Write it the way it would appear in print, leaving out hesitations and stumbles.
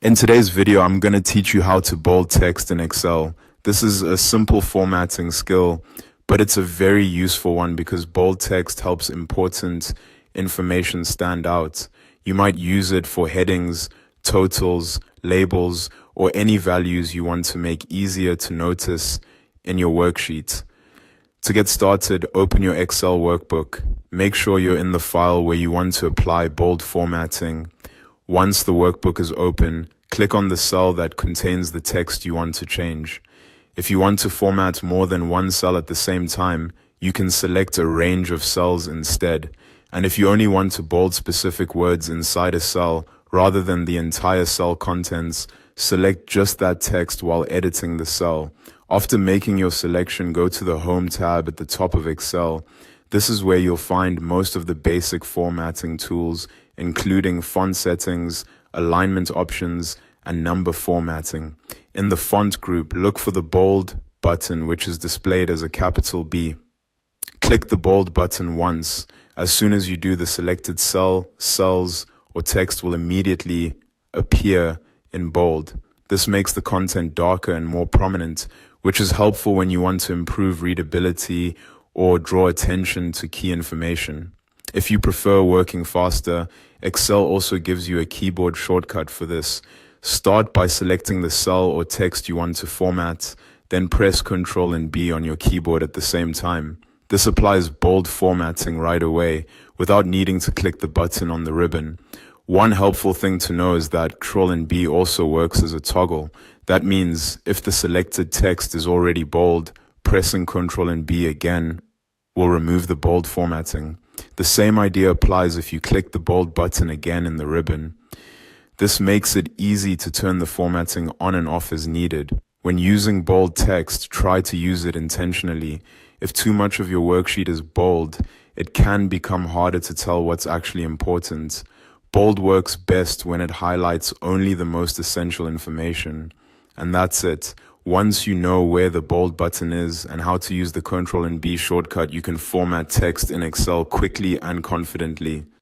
In today's video, I'm going to teach you how to bold text in Excel. This is a simple formatting skill, but it's a very useful one because bold text helps important information stand out. You might use it for headings, totals, labels, or any values you want to make easier to notice in your worksheet. To get started, open your Excel workbook. Make sure you're in the file where you want to apply bold formatting. Once the workbook is open, click on the cell that contains the text you want to change. If you want to format more than one cell at the same time, you can select a range of cells instead. And if you only want to bold specific words inside a cell rather than the entire cell contents, select just that text while editing the cell. After making your selection, go to the Home tab at the top of Excel. This is where you'll find most of the basic formatting tools, including font settings, alignment options, and number formatting. In the font group, look for the bold button, which is displayed as a capital B. Click the bold button once. As soon as you do, the selected cell, cells, or text will immediately appear in bold. This makes the content darker and more prominent, which is helpful when you want to improve readability or draw attention to key information. If you prefer working faster, Excel also gives you a keyboard shortcut for this. Start by selecting the cell or text you want to format, then press Ctrl and B on your keyboard at the same time. This applies bold formatting right away without needing to click the button on the ribbon. One helpful thing to know is that Ctrl and B also works as a toggle. That means if the selected text is already bold, pressing Ctrl and B again will remove the bold formatting. The same idea applies if you click the bold button again in the ribbon. This makes it easy to turn the formatting on and off as needed. When using bold text, try to use it intentionally. If too much of your worksheet is bold, it can become harder to tell what's actually important. Bold works best when it highlights only the most essential information. And that's it. Once you know where the bold button is and how to use the Ctrl and B shortcut, you can format text in Excel quickly and confidently.